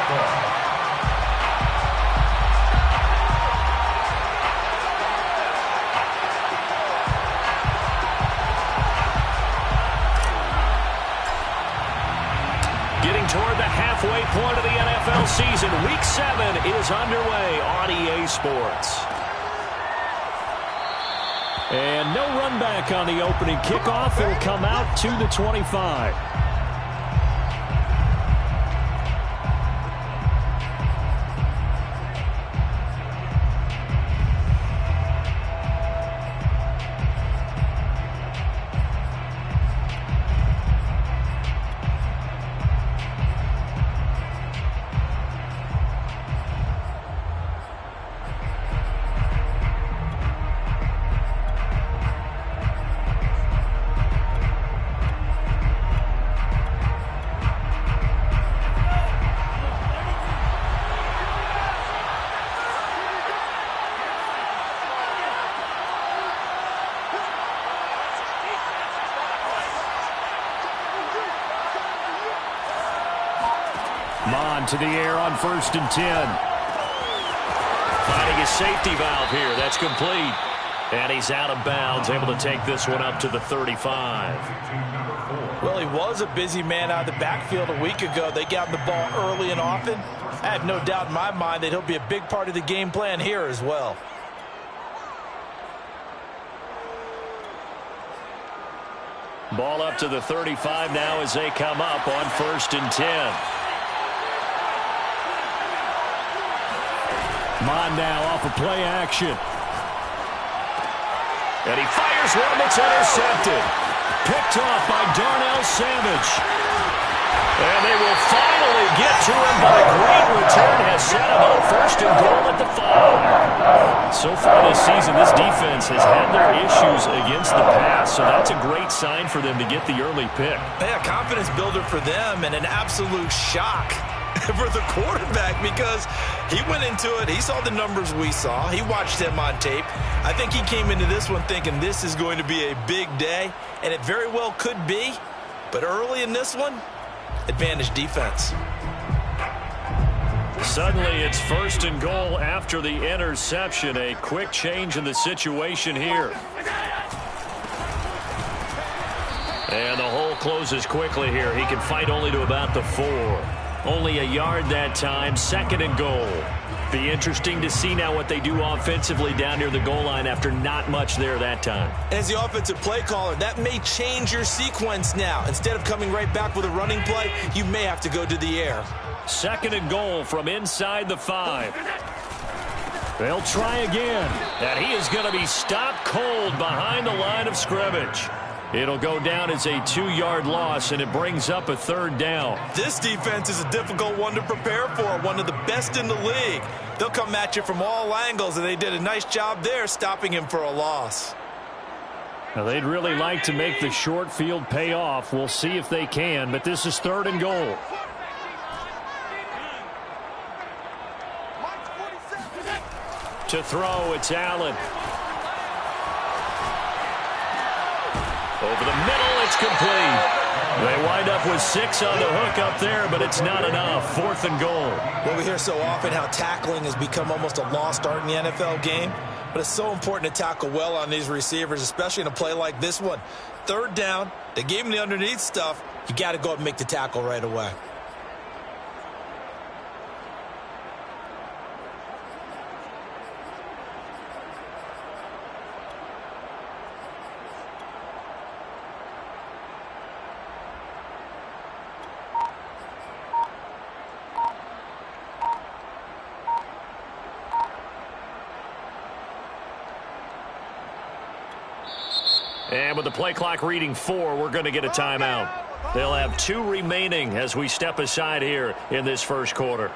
Getting toward the halfway point of the NFL season. Week 7 is underway on EA Sports. And no run back on the opening kickoff. It'll come out to the 25. Mon to the air on 1st and 10. Finding his safety valve here. That's complete. And he's out of bounds, able to take this one up to the 35. Well, he was a busy man out of the backfield a week ago. They got him the ball early and often. I have no doubt in my mind that he'll be a big part of the game plan here as well. Ball up to the 35 now as they come up on 1st and 10. Mon now off of play action. And he fires one that's intercepted. Picked off by Darnell Savage. And they will finally get to him, but a great return has set him up 1st and goal at the 5. So far this season, this defense has had their issues against the pass, so that's a great sign for them to get the early pick. Yeah, confidence builder for them and an absolute shock for the quarterback because he went into it. He saw the numbers we saw. He watched them on tape. I think he came into this one thinking this is going to be a big day, and it very well could be. But early in this one, advantage defense. Suddenly it's 1st and goal after the interception. A quick change in the situation here. And the hole closes quickly here. He can fight only to about the 4. Only a yard that time. 2nd and goal. Be interesting to see now what they do offensively down near the goal line after not much there that time. As the offensive play caller, that may change your sequence now. Instead of coming right back with a running play, you may have to go to the air. 2nd and goal from inside the 5. They'll try again. And he is going to be stopped cold behind the line of scrimmage. It'll go down as a 2-yard loss, and it brings up a 3rd down. This defense is a difficult one to prepare for, one of the best in the league. They'll come at you from all angles, and they did a nice job there stopping him for a loss. Now, they'd really like to make the short field pay off. We'll see if they can, but this is 3rd and goal. To throw, it's Allen. Over the middle, it's complete. They wind up with 6 on the hook up there, but it's not enough. 4th and goal. Well, we hear so often how tackling has become almost a lost art in the NFL game, but it's so important to tackle well on these receivers, especially in a play like this one. 3rd down, they gave him the underneath stuff. You got to go up and make the tackle right away. And with the play clock reading 4, we're going to get a timeout. They'll have 2 remaining as we step aside here in this 1st quarter.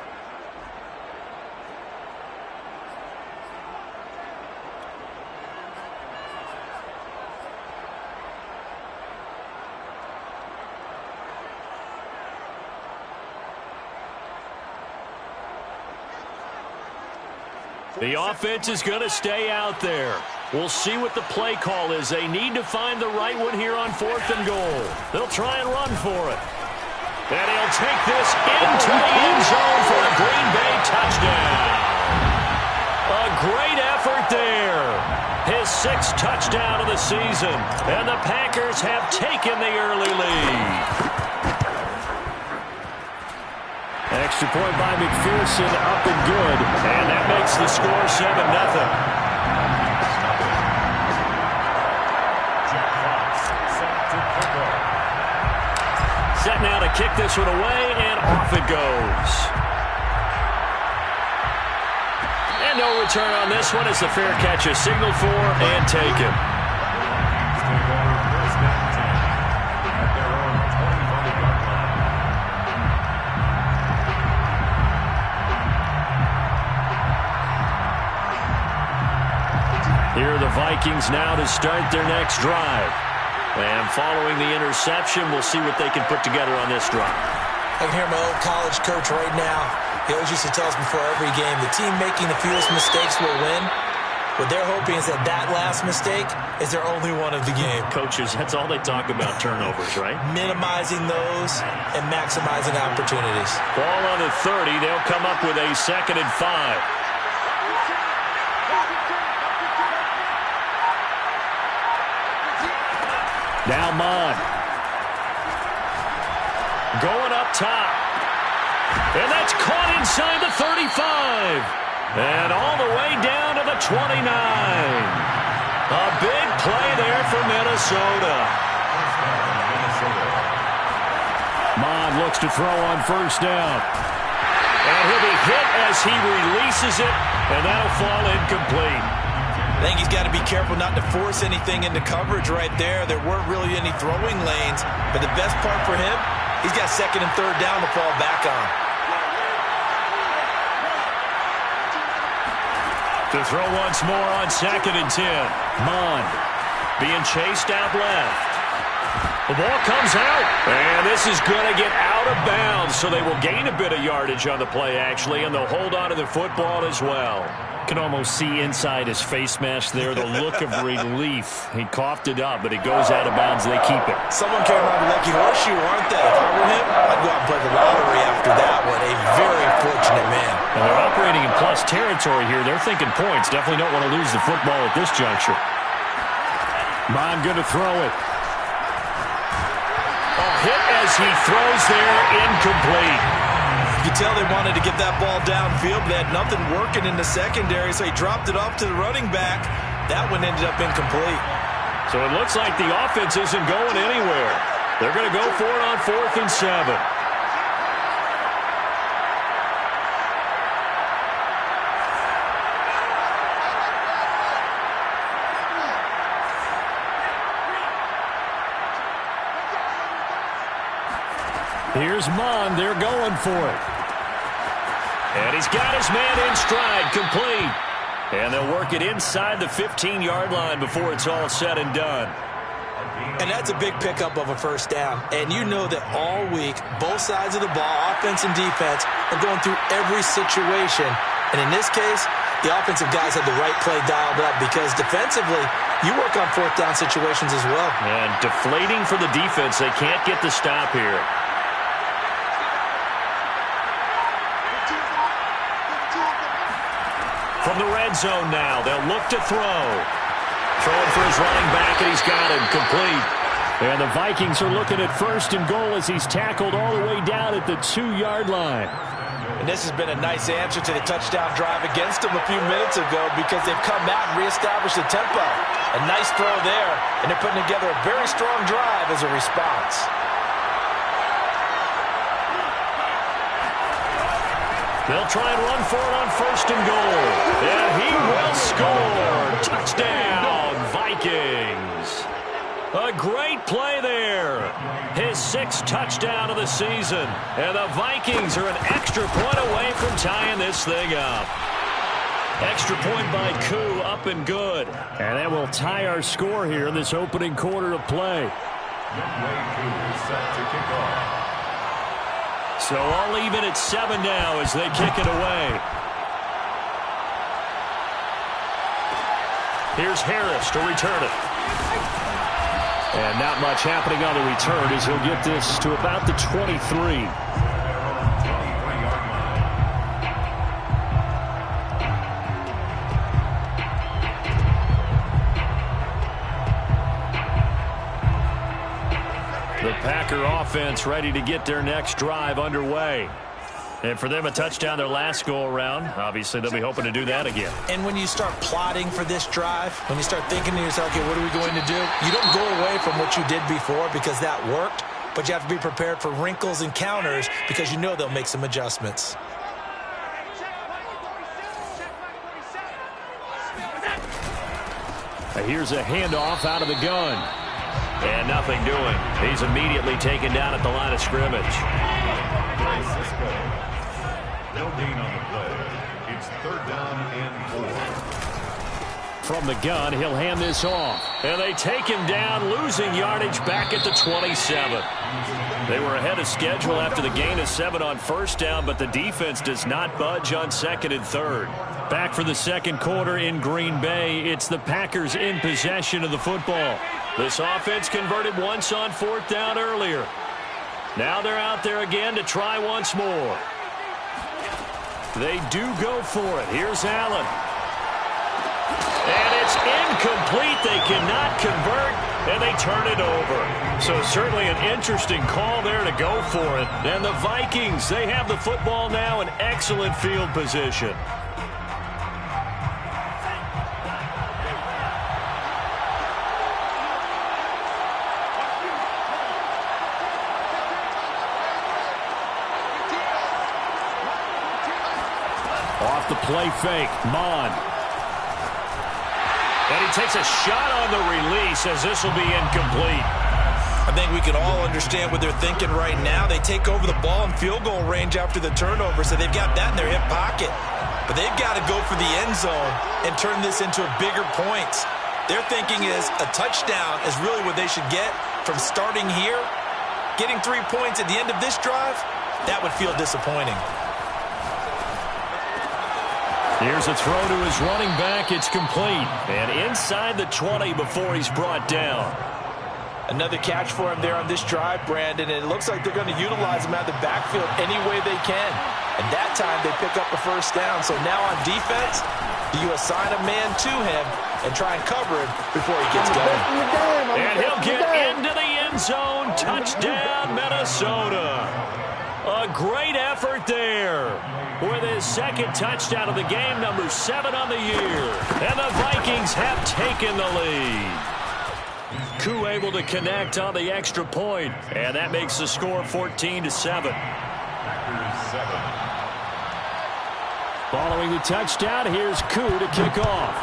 The offense is going to stay out there. We'll see what the play call is. They need to find the right one here on 4th and goal. They'll try and run for it. And he'll take this into the end zone for a Green Bay touchdown. A great effort there. His 6th touchdown of the season. And the Packers have taken the early lead. Extra point by McPherson, up and good. And that makes the score 7-0. Set now to kick this one away, and off it goes. And no return on this one as the fair catch is signaled for and taken. Here are the Vikings now to start their next drive. And following the interception, we'll see what they can put together on this drive. I can hear my old college coach right now. He always used to tell us before every game, the team making the fewest mistakes will win. What they're hoping is that that last mistake is their only one of the game. Coaches, that's all they talk about, turnovers, right? Minimizing those and maximizing opportunities. Ball on the 30. They'll come up with a 2nd and 5. Now Mon. Going up top. And that's caught inside the 35. And all the way down to the 29. A big play there for Minnesota. Mon looks to throw on 1st down. And he'll be hit as he releases it. And that'll fall incomplete. I think he's got to be careful not to force anything into coverage right there. There weren't really any throwing lanes. But the best part for him, he's got 2nd and 3rd down to fall back on. To throw once more on 2nd and 10. Mon being chased out left. The ball comes out. And this is going to get out of bounds. So they will gain a bit of yardage on the play, actually. And they'll hold on to the football as well. Can almost see inside his face mask there the look of relief. He coughed it up, but it goes out of bounds. They keep it. Someone came around a lucky horseshoe, aren't they? If I were him, I'd go out and play the lottery after that one. A very fortunate man. And they're operating in plus territory here. They're thinking points. Definitely don't want to lose the football at this juncture. Mon going to throw it. A hit as he throws there, incomplete. You could tell they wanted to get that ball downfield. They had nothing working in the secondary, so he dropped it off to the running back. That one ended up incomplete. So it looks like the offense isn't going anywhere. They're going to go for it on 4th and 7. Here's Mon. They're going for it. And he's got his man in stride, complete. And they'll work it inside the 15-yard line before it's all said and done. And that's a big pickup of a 1st down. And you know that all week, both sides of the ball, offense and defense, are going through every situation. And in this case, the offensive guys had the right play dialed up because defensively, you work on 4th down situations as well. And deflating for the defense. They can't get the stop here. From the red zone now, they'll look to throw. Throwing for his running back, and he's got him complete. And the Vikings are looking at 1st and goal as he's tackled all the way down at the 2-yard line. And this has been a nice answer to the touchdown drive against them a few minutes ago because they've come out and reestablished the tempo. A nice throw there, and they're putting together a very strong drive as a response. They'll try and run for it on 1st and goal. And he will score. Touchdown, Vikings. A great play there. His 6th touchdown of the season. And the Vikings are an extra point away from tying this thing up. Extra point by Koo, up and good. And that will tie our score here in this opening quarter of play. So all even at 7 now as they kick it away. Here's Harris to return it. And not much happening on the return as he'll get this to about the 23. The Packer offense ready to get their next drive underway. And for them, a touchdown their last go-around. Obviously, they'll be hoping to do that again. And when you start plotting for this drive, when you start thinking to yourself, okay, what are we going to do? You don't go away from what you did before because that worked, but you have to be prepared for wrinkles and counters because you know they'll make some adjustments. Here's a handoff out of the gun. And nothing doing. He's immediately taken down at the line of scrimmage. No gain on the play. It's 3rd down and 4. From the gun, he'll hand this off. And they take him down, losing yardage back at the 27. They were ahead of schedule after the gain of 7 on first down, but the defense does not budge on 2nd and 3rd. Back for the second quarter in Green Bay. It's the Packers in possession of the football. This offense converted once on 4th down earlier. Now they're out there again to try once more. They do go for it. Here's Allen. And it's incomplete. They cannot convert, and they turn it over. So certainly an interesting call there to go for it. And the Vikings, they have the football now in excellent field position. Off the play fake, Mon. And he takes a shot on the release as this will be incomplete. I think we can all understand what they're thinking right now. They take over the ball in field goal range after the turnover, so they've got that in their hip pocket. But they've got to go for the end zone and turn this into a bigger points. Their thinking is a touchdown is really what they should get from starting here. Getting 3 points at the end of this drive, that would feel disappointing. Here's a throw to his running back. It's complete. And inside the 20 before he's brought down. Another catch for him there on this drive, Brandon. And it looks like they're going to utilize him out of the backfield any way they can. And that time they pick up a first down. So now on defense, do you assign a man to him and try and cover him before he gets going? And he'll get into the end zone. Touchdown, Minnesota. A great effort there. With his second touchdown of the game, number 7 on the year. And the Vikings have taken the lead. Koo able to connect on the extra point, and that makes the score 14-7. Following the touchdown, here's Koo to kick off.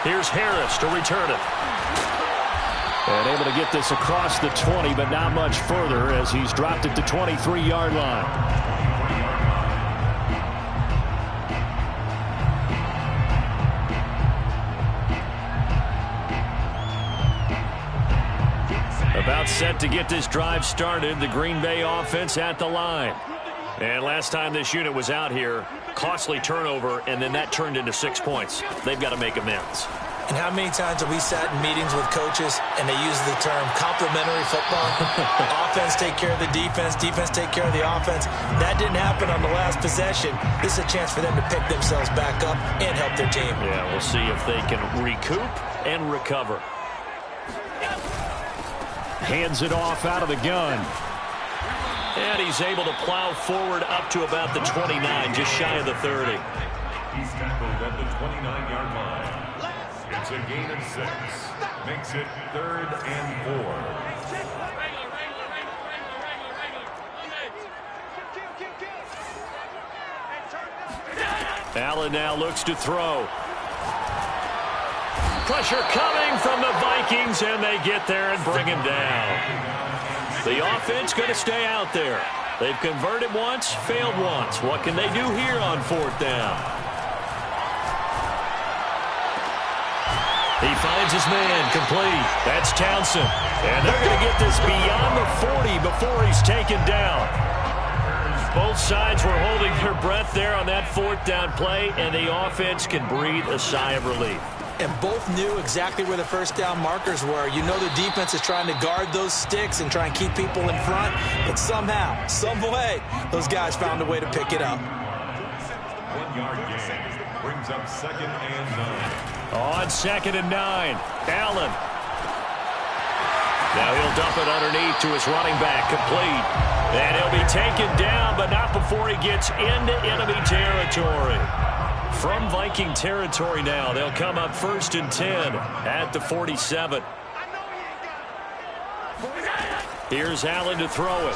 Here's Harris to return it. And able to get this across the 20, but not much further as he's dropped it to 23-yard line. About set to get this drive started, the Green Bay offense at the line. And last time this unit was out here, costly turnover, and then that turned into 6 points. They've got to make amends. And how many times have we sat in meetings with coaches and they use the term complementary football? Offense take care of the defense, defense take care of the offense. That didn't happen on the last possession. This is a chance for them to pick themselves back up and help their team. Yeah, we'll see if they can recoup and recover. Hands it off out of the gun. And he's able to plow forward up to about the 29, just shy of the 30. He's tackled at the 29-yard line. It's a gain of 6. Makes it 3rd and 4. Allen now looks to throw. Pressure coming from the Vikings, and they get there and bring him down. The offense going to stay out there. They've converted once, failed once. What can they do here on 4th down? He finds his man, complete. That's Townsend. And they're going to get this beyond the 40 before he's taken down. Both sides were holding their breath there on that 4th down play, and the offense can breathe a sigh of relief. And both knew exactly where the first down markers were. You know the defense is trying to guard those sticks and try and keep people in front. But somehow, some way, those guys found a way to pick it up. 1 yard gain brings up 2nd and 9. On 2nd and 9, Allen. Now he'll dump it underneath to his running back, complete. And he'll be taken down, but not before he gets into enemy territory. From Viking territory now, they'll come up 1st and 10 at the 47. Here's Allen to throw it.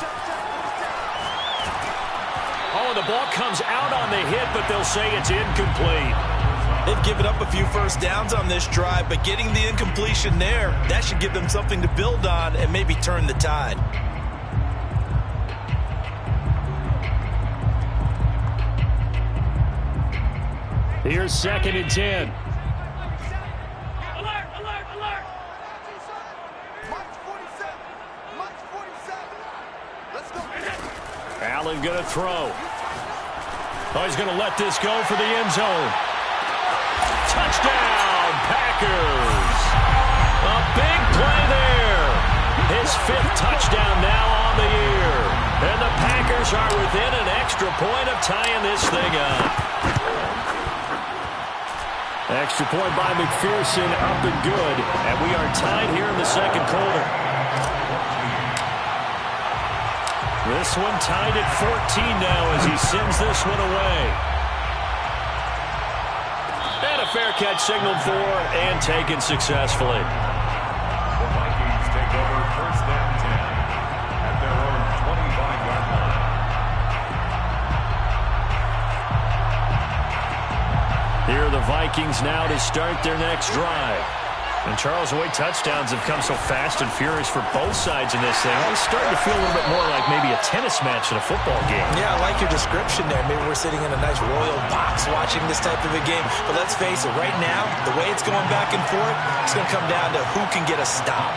Oh, the ball comes out on the hit, but they'll say it's incomplete. They've given up a few first downs on this drive, but getting the incompletion there, that should give them something to build on and maybe turn the tide. Here's 2nd and 10. Alert, alert, alert. March 47. March 47. Let's go. Allen going to throw. Oh, he's going to let this go for the end zone. Touchdown, Packers. A big play there. His 5th touchdown now on the year. And the Packers are within an extra point of tying this thing up. Extra point by McPherson, up and good. And we are tied here in the 2nd quarter. This one tied at 14 now as he sends this one away. And a fair catch signaled for and taken successfully. The Vikings take over 1st and 10 at their own 25-yard line. Here are the Vikings now to start their next drive. And Charles, the way touchdowns have come so fast and furious for both sides in this thing, it's starting to feel a little bit more like maybe a tennis match in a football game. Yeah, I like your description there. Maybe we're sitting in a nice royal box watching this type of a game. But let's face it, right now, the way it's going back and forth, it's going to come down to who can get a stop.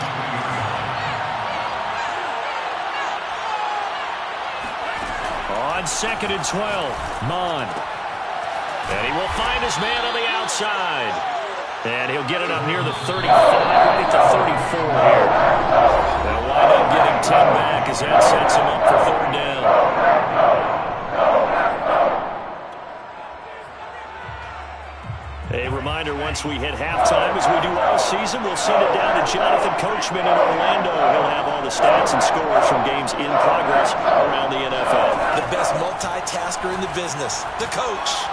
On 2nd and 12, Mon. And he will find his man on the outside. And he'll get it up near the 35, right at the 34 here. They'll wind up getting 10 back as that sets him up for 3rd down. A reminder, once we hit halftime, as we do all season, we'll send it down to Jonathan Coachman in Orlando. He'll have all the stats and scores from games in progress around the NFL. The best multitasker in the business, the coach.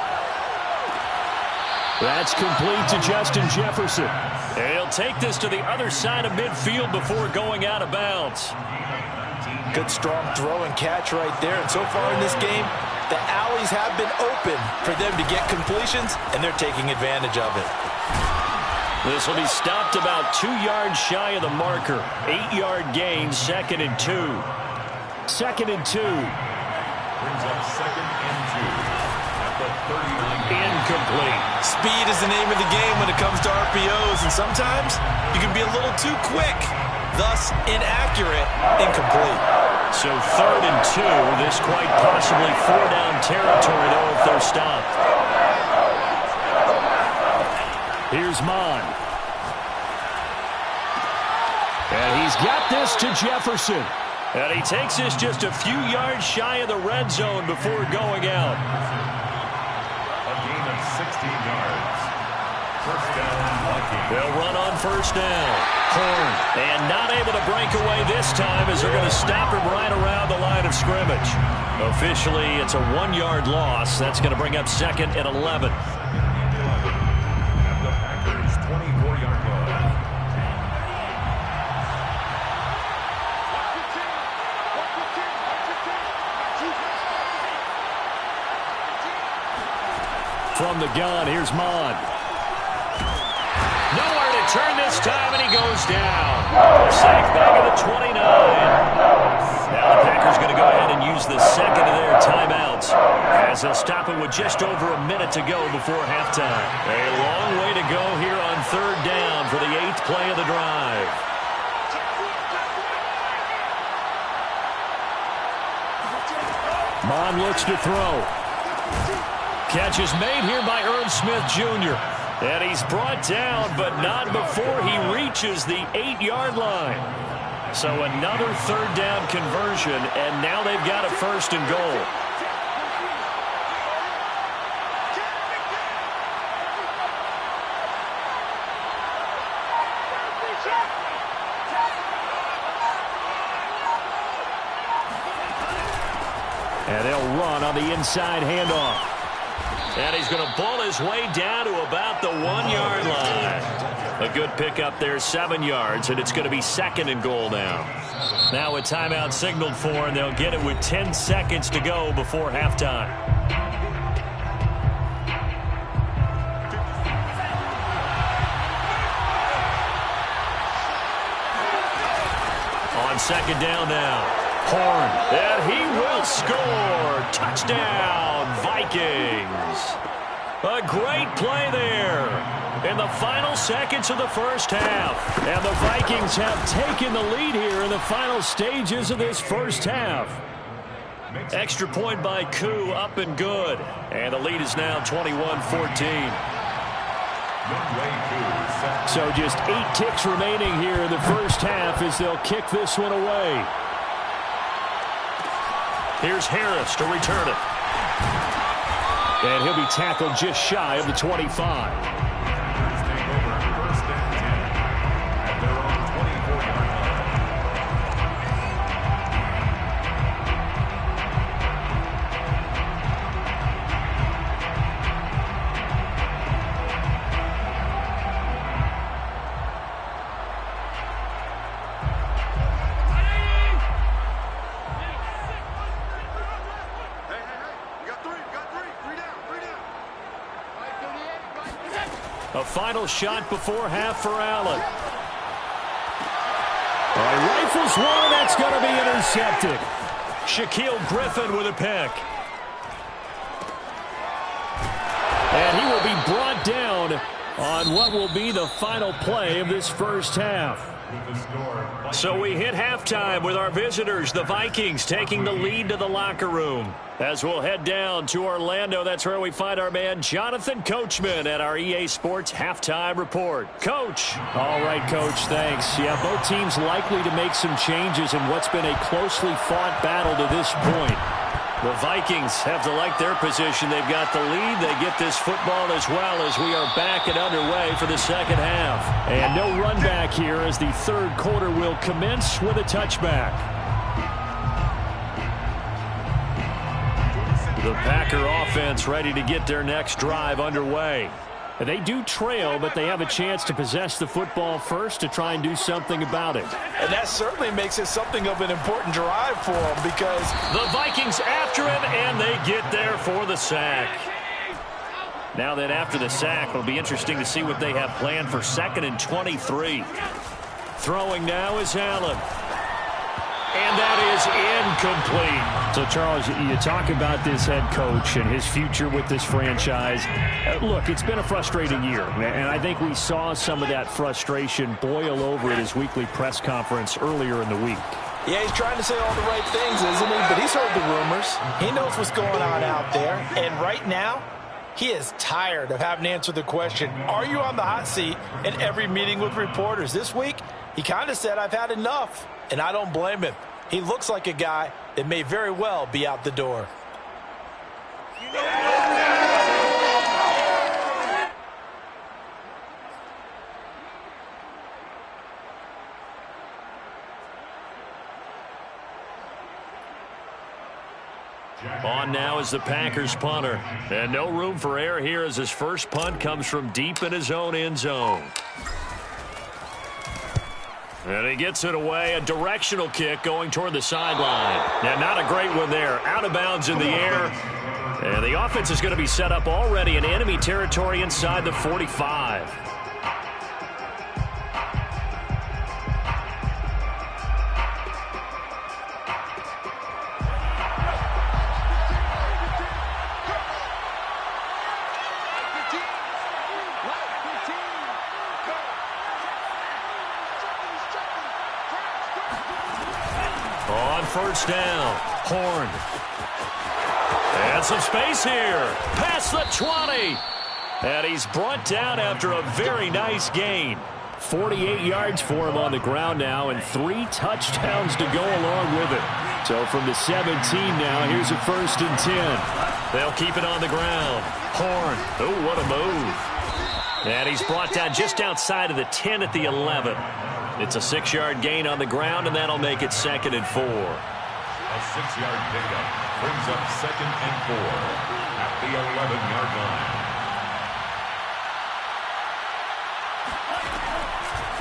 That's complete to Justin Jefferson. And he'll take this to the other side of midfield before going out of bounds. Good strong throw and catch right there. And so far in this game, the alleys have been open for them to get completions, and they're taking advantage of it. This will be stopped about 2 yards shy of the marker. 8-yard gain, 2nd and 2. 2nd and 2. Brings up 2nd and 2 at the 39. Incomplete. Speed is the name of the game when it comes to RPOs, and sometimes you can be a little too quick, thus inaccurate, incomplete. So 3rd and 2. This quite possibly 4-down territory, though, if they're stopped. Here's Mon. And he's got this to Jefferson. And he takes this just a few yards shy of the red zone before going out. A gain of 16 yards. 1st down, Vikings. They'll run on 1st down. Horn. And not able to break away this time as they're going to stop him right around the line of scrimmage. Officially, it's a 1-yard loss. That's going to bring up 2nd and 11. At the Packers' 24-yard line. From the gun, here's Mon. Nowhere to turn this time, and he goes down. Sacked back at the 29. Now the Packers going to go ahead and use the 2nd of their timeouts as they'll stop it with just over a minute to go before halftime. A long way to go here on 3rd down for the 8th play of the drive. Mon looks to throw. Catch is made here by Irv Smith Jr. And he's brought down, but not before he reaches the 8-yard line. So another third down conversion, and now they've got a first and goal. And they'll run on the inside handoff. And he's going to ball his way down to about the 1-yard line. A good pickup there, 7 yards, and it's going to be second and goal now. Now a timeout signaled for, and they'll get it with 10 seconds to go before halftime. On second down now. Horn, and he will score. Touchdown, Vikings. A great play there in the final seconds of the first half. And the Vikings have taken the lead here in the final stages of this first half. Extra point by Koo, up and good. And the lead is now 21-14. So just 8 ticks remaining here in the first half as they'll kick this one away. Here's Harris to return it. And he'll be tackled just shy of the 25. A final shot before half for Allen. Rifles one, that's going to be intercepted. Shaquille Griffin with a pick. And he will be brought down on what will be the final play of this first half. So we hit halftime with our visitors, the Vikings, taking the lead to the locker room. As we'll head down to Orlando, that's where we find our man Jonathan Coachman at our EA Sports Halftime Report. Coach. All right, Coach, thanks. Yeah, both teams likely to make some changes in what's been a closely fought battle to this point. The Vikings have to like their position. They've got the lead. They get this football as well as we are back and underway for the second half. And no run back here as the third quarter will commence with a touchback. The Packer offense ready to get their next drive underway. They do trail, but they have a chance to possess the football first to try and do something about it. And that certainly makes it something of an important drive for them because the Vikings after him, and they get there for the sack. Now that after the sack, it'll be interesting to see what they have planned for 2nd and 23. Throwing now is Allen. And that is incomplete. So, Charles, you talk about this head coach and his future with this franchise. Look, it's been a frustrating year, and I think we saw some of that frustration boil over at his weekly press conference earlier in the week. Yeah, he's trying to say all the right things, isn't he? But he's heard the rumors. He knows what's going on out there. And right now, he is tired of having to answer the question, are you on the hot seat in every meeting with reporters? This week, he kind of said, I've had enough. And I don't blame him. He looks like a guy that may very well be out the door. On now is the Packers punter. And no room for error here as his first punt comes from deep in his own end zone. And he gets it away, a directional kick going toward the sideline. Now, not a great one there. Out of bounds in the air. And the offense is going to be set up already in enemy territory inside the 45. On first down, Horn. And some space here. Past the 20. And he's brought down after a very nice gain. 48 yards for him on the ground now, and 3 touchdowns to go along with it. So from the 17 now, here's a 1st and 10. They'll keep it on the ground. Horn. Oh, what a move. And he's brought down just outside of the 10 at the 11. It's a 6-yard gain on the ground, and that'll make it 2nd and 4. A 6-yard pickup brings up 2nd and 4 at the 11-yard line.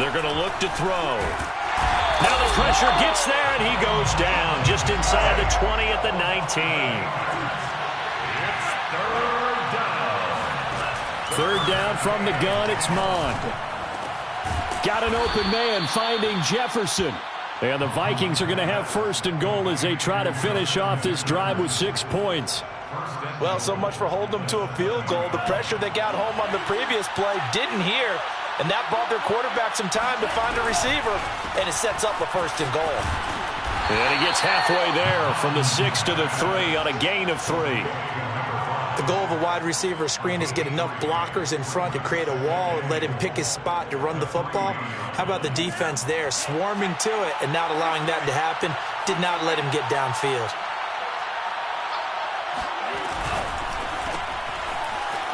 They're going to look to throw. Now the pressure gets there, and he goes down just inside the 20 at the 19. It's 3rd down. 3rd down from the gun. It's Mond. Got an open man finding Jefferson. And the Vikings are going to have 1st and goal as they try to finish off this drive with 6 points. Well, so much for holding them to a field goal. The pressure they got home on the previous play didn't hear, and that bought their quarterback some time to find a receiver, and it sets up a 1st and goal. And he gets halfway there from the 6 to the 3 on a gain of 3. The goal of a wide receiver screen is get enough blockers in front to create a wall and let him pick his spot to run the football. How about the defense there, swarming to it and not allowing that to happen? Did not let him get downfield.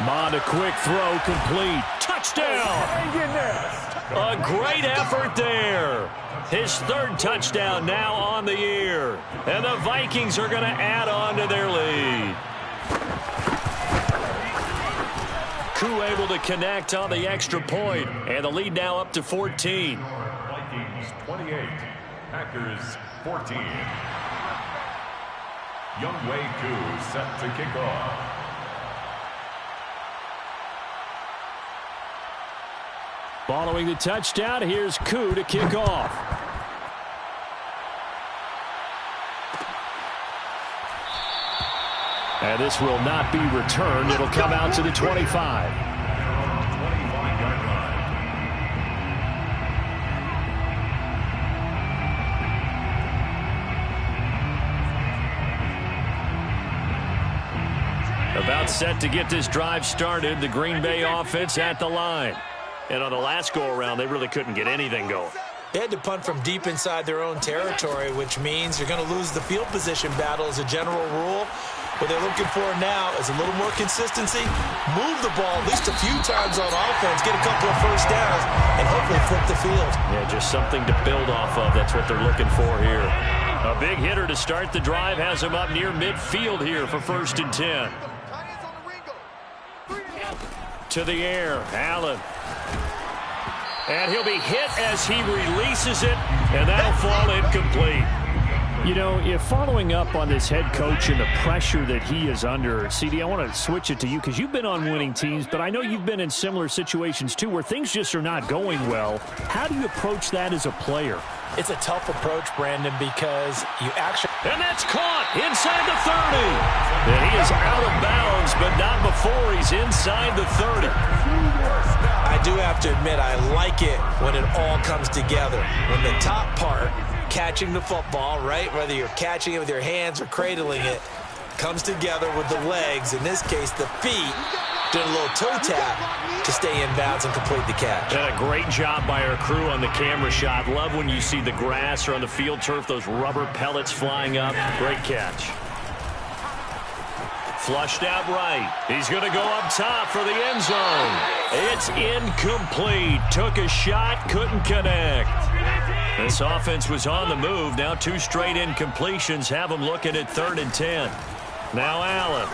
Mond, a quick throw, complete. Touchdown! A great effort there. His 3rd touchdown now on the year. And the Vikings are going to add on to their lead. Koo able to connect on the extra point, and the lead now up to 14. Vikings 28, Packers 14. Younghoe Koo set to kick off. Following the touchdown, here's Koo to kick off. And this will not be returned. It'll come out to the 25. 25-yard line. About set to get this drive started. The Green Bay offense at the line. And on the last go-around, they really couldn't get anything going. They had to punt from deep inside their own territory, which means you're going to lose the field position battle as a general rule. What they're looking for now is a little more consistency, move the ball at least a few times on offense, get a couple of 1st downs, and hopefully flip the field. Yeah, just something to build off of. That's what they're looking for here. A big hitter to start the drive has him up near midfield here for 1st and 10. To the air, Allen. And he'll be hit as he releases it, and that'll fall incomplete. You know, if following up on this head coach and the pressure that he is under, CD, I want to switch it to you because you've been on winning teams, but I know you've been in similar situations too where things just are not going well. How do you approach that as a player? It's a tough approach, Brandon, because you actually... And that's caught inside the 30. And he is out of bounds, but not before he's inside the 30. I do have to admit, I like it when it all comes together. When the top part, catching the football, right, whether you're catching it with your hands or cradling it, comes together with the legs, in this case the feet, doing a little toe tap to stay in bounds and complete the catch. And a great job by our crew on the camera shot. Love when you see the grass or on the field turf, those rubber pellets flying up. Great catch. Flushed out right. He's going to go up top for the end zone. It's incomplete. Took a shot, couldn't connect. This offense was on the move. Now 2 straight incompletions have them looking at 3rd and 10. Now Allen.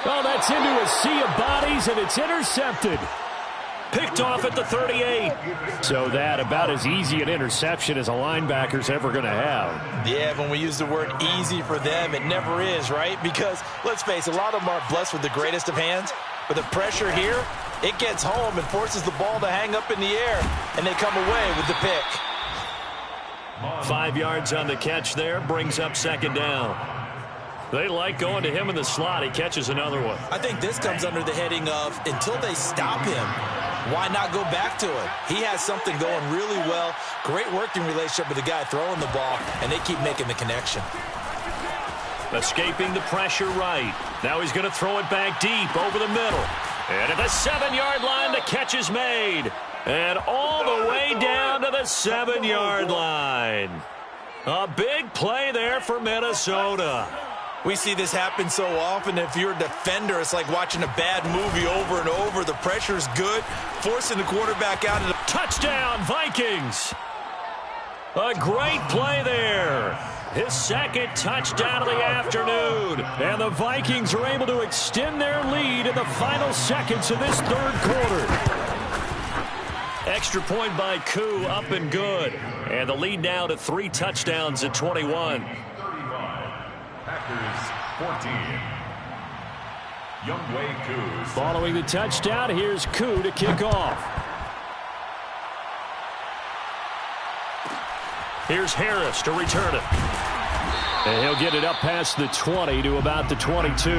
Oh, that's into a sea of bodies, and it's intercepted. Picked off at the 38. So that about as easy an interception as a linebacker's ever going to have. Yeah, when we use the word easy for them, it never is, right? Because, let's face it, a lot of them aren't blessed with the greatest of hands. But the pressure here, it gets home and forces the ball to hang up in the air, and they come away with the pick. 5 yards on the catch there, brings up 2nd down. They like going to him in the slot. He catches another one. I think this comes under the heading of, until they stop him, why not go back to it? He has something going really well. Great working relationship with the guy throwing the ball, and they keep making the connection. escaping the pressure right. Now he's going to throw it back deep over the middle. And at the 7-yard line, the catch is made. And all the way down to the 7-yard line. A big play there for Minnesota. We see this happen so often. If you're a defender, it's like watching a bad movie over and over. The pressure's good, forcing the quarterback out. Touchdown, Vikings. A great play there. His second touchdown of the afternoon. And the Vikings are able to extend their lead in the final seconds of this third quarter. Extra point by Koo, up and good. And the lead now to 3 touchdowns at 21. 35. Packers 14. Youngway Koo. Following the touchdown, here's Koo to kick off. Here's Harris to return it. And he'll get it up past the 20 to about the 22.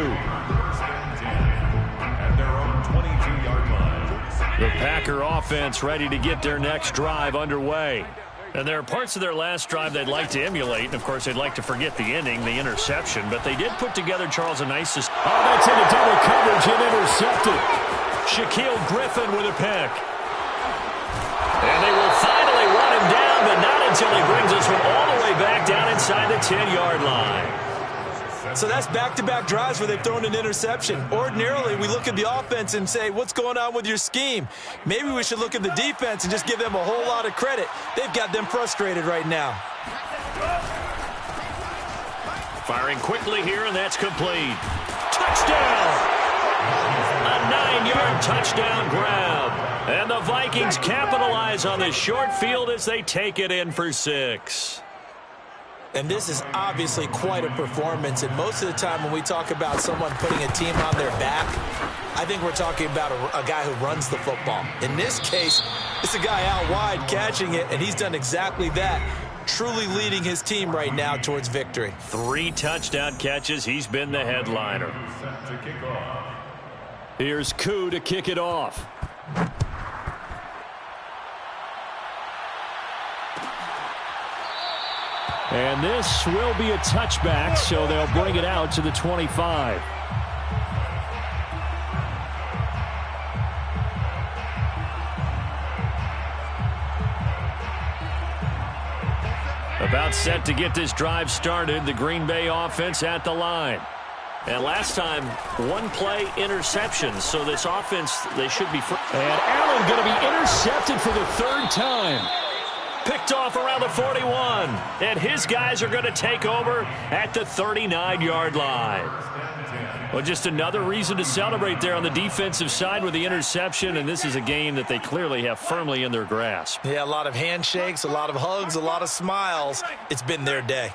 At their own 22-yard line. The Packer offense ready to get their next drive underway. And there are parts of their last drive they'd like to emulate. And, of course, they'd like to forget the ending, the interception. But they did put together, Charles, a nice system. Oh, that's into double coverage and intercepted. Shaquille Griffin with a pick. And they will finally run him down, but not until he brings this one all the way back down inside the 10-yard line. So that's back-to-back drives where they've thrown an interception. Ordinarily, we look at the offense and say, what's going on with your scheme? Maybe we should look at the defense and just give them a whole lot of credit. They've got them frustrated right now. Firing quickly here, and that's complete. Touchdown! A 9-yard touchdown grab. And the Vikings capitalize on the short field as they take it in for 6. And this is obviously quite a performance. And most of the time when we talk about someone putting a team on their back, I think we're talking about a guy who runs the football. In this case, it's a guy out wide catching it, and he's done exactly that, truly leading his team right now towards victory. 3 touchdown catches. He's been the headliner. Here's Koo to kick it off. And this will be a touchback, so they'll bring it out to the 25. About set to get this drive started, the Green Bay offense at the line. And last time, 1-play interception, so this offense, they should be free. And Allen going to be intercepted for the 3rd time. Picked off around the 41, and his guys are going to take over at the 39-yard line. Well, just another reason to celebrate there on the defensive side with the interception, and this is a game that they clearly have firmly in their grasp. Yeah, a lot of handshakes, a lot of hugs, a lot of smiles. It's been their day.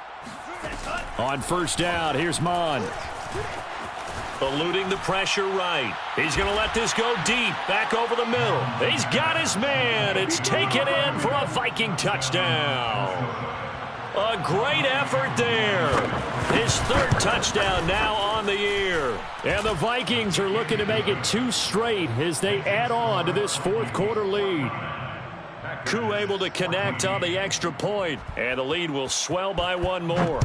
On first down, here's Mon. Eluding the pressure right. He's going to let this go deep, back over the middle. He's got his man. It's taken in for a Viking touchdown. A great effort there. His 3rd touchdown now on the year. And the Vikings are looking to make it 2 straight as they add on to this 4th quarter lead. Koo able to connect on the extra point, and the lead will swell by 1 more.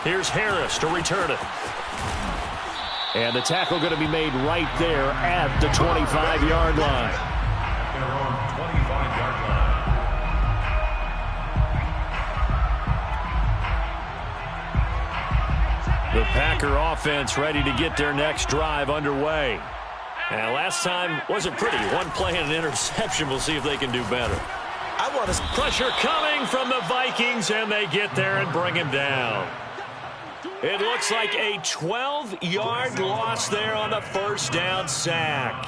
Here's Harris to return it. And the tackle going to be made right there at the 25-yard line. At their own 25-yard line. The Packer offense ready to get their next drive underway. And last time wasn't pretty. 1 play and an interception. We'll see if they can do better. I want to pressure coming from the Vikings, and they get there and bring him down. It looks like a 12-yard loss there on the first down sack.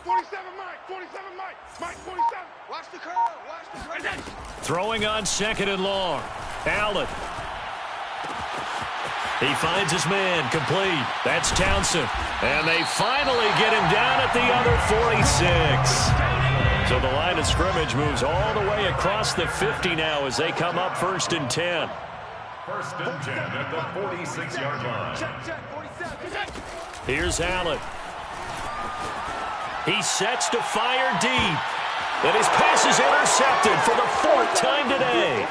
47, Mike. 47, Mike. Mike, 47. Watch the curl. Watch the curl. Throwing on 2nd and long. Allen. He finds his man complete. That's Townsend. And they finally get him down at the other 46. So the line of scrimmage moves all the way across the 50 now as they come up 1st and 10. 1st and 10 at the 46-yard line. Check, 47. Here's Allen. He sets to fire deep. And his pass is intercepted for the 4th time today.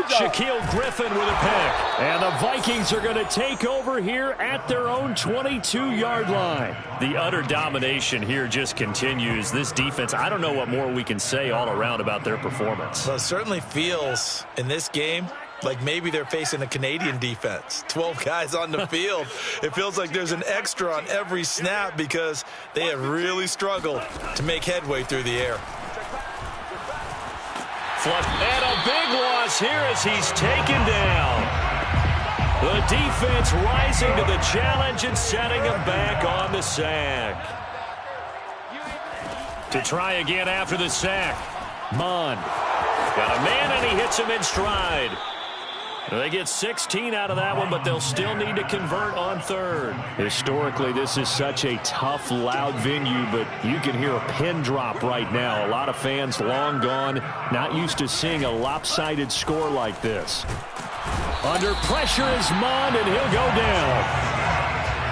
Shaquille Griffin with a pick. And the Vikings are going to take over here at their own 22-yard line. The utter domination here just continues. This defense, I don't know what more we can say all around about their performance. Well, it certainly feels in this game like maybe they're facing a Canadian defense. 12 guys on the field. It feels like there's an extra on every snap because they have really struggled to make headway through the air. And a big loss here as he's taken down. The defense rising to the challenge and setting him back on the sack. To try again after the sack. Mond. Got a man and he hits him in stride. They get 16 out of that one, but they'll still need to convert on 3rd. Historically, this is such a tough, loud venue, but you can hear a pin drop right now. A lot of fans long gone, not used to seeing a lopsided score like this. Under pressure is Mond, and he'll go down.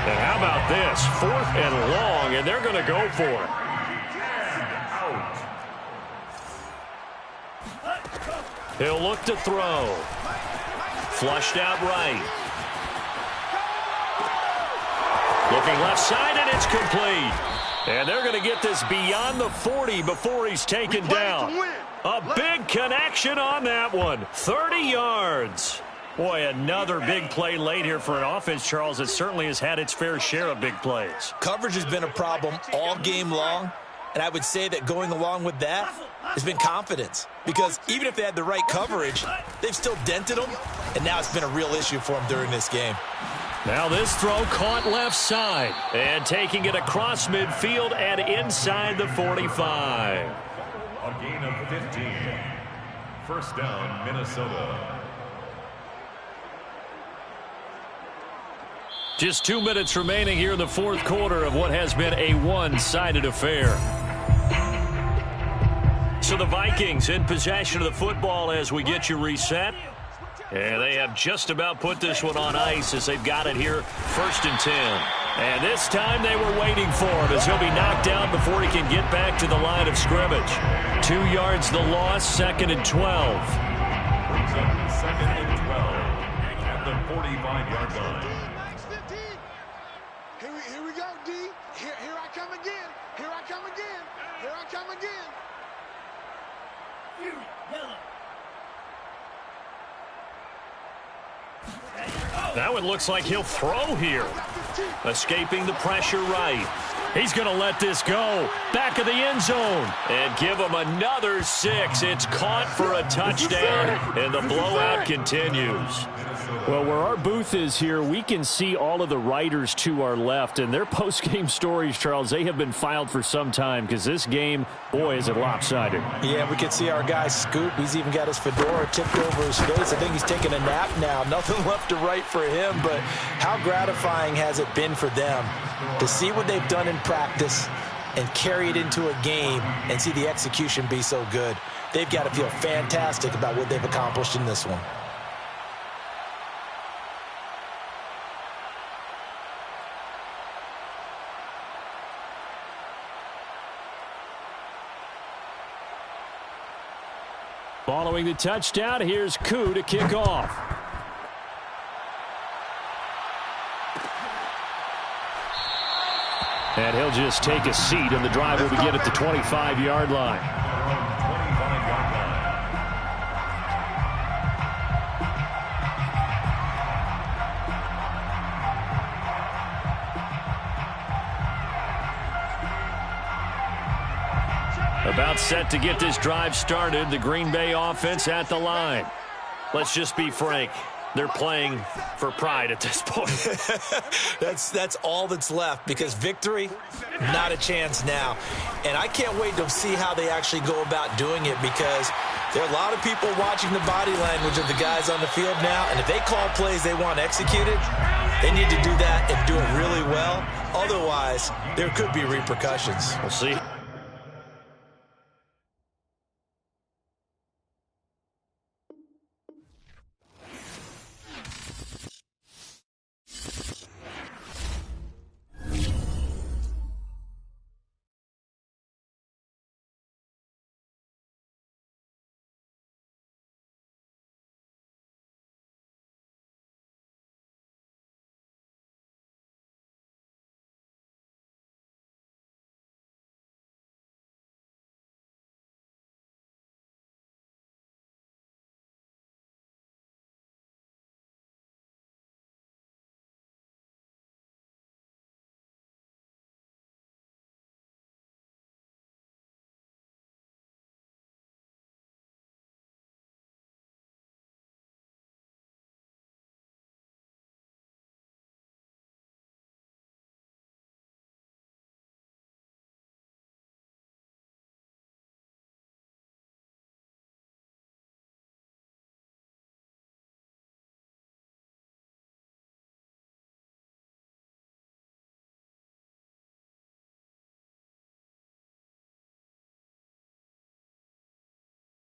And how about this? 4th and long, and they're going to go for it. He'll look to throw. Flushed out right. Looking left side, and it's complete. And they're going to get this beyond the 40 before he's taken down. A big connection on that one. 30 yards. Boy, another big play late here for an offense, Charles, that certainly has had its fair share of big plays. Coverage has been a problem all game long, and I would say that going along with that has been confidence. Because even if they had the right coverage, they've still dented them, and now it's been a real issue for them during this game. Now this throw caught left side, and taking it across midfield and inside the 45. A gain of 15. First down, Minnesota. Just 2 minutes remaining here in the 4th quarter of what has been a one-sided affair. So the Vikings in possession of the football as we get you reset. And they have just about put this one on ice as they've got it here 1st and 10. And this time they were waiting for him as he'll be knocked down before he can get back to the line of scrimmage. 2 yards the loss, 2nd and 12. Brings up 2nd and 12 at the 45-yard line. Here we go, D. Here I come again. Here I come again. Here I come again. That one looks like he'll throw here. Escaping the pressure right. He's going to let this go. Back of the end zone. And give him another 6. It's caught for a touchdown. And the blowout continues. Well, where our booth is here, we can see all of the writers to our left. And their post-game stories, Charles, they have been filed for some time because this game, boy, is it lopsided. Yeah, we can see our guy Scoop. He's even got his fedora tipped over his face. I think he's taking a nap now. Nothing left to write for him, but how gratifying has it been for them to see what they've done in practice and carry it into a game and see the execution be so good. They've got to feel fantastic about what they've accomplished in this one. Following the touchdown, here's Koo to kick off. And he'll just take a seat, and the drive will begin at the 25-yard line. About set to get this drive started, the Green Bay offense at the line. Let's just be frank. They're playing for pride at this point. That's all that's left because victory, not a chance now. And I can't wait to see how they actually go about doing it because there are a lot of people watching the body language of the guys on the field now. And if they call plays they want executed, they need to do that and do it really well. Otherwise, there could be repercussions. We'll see.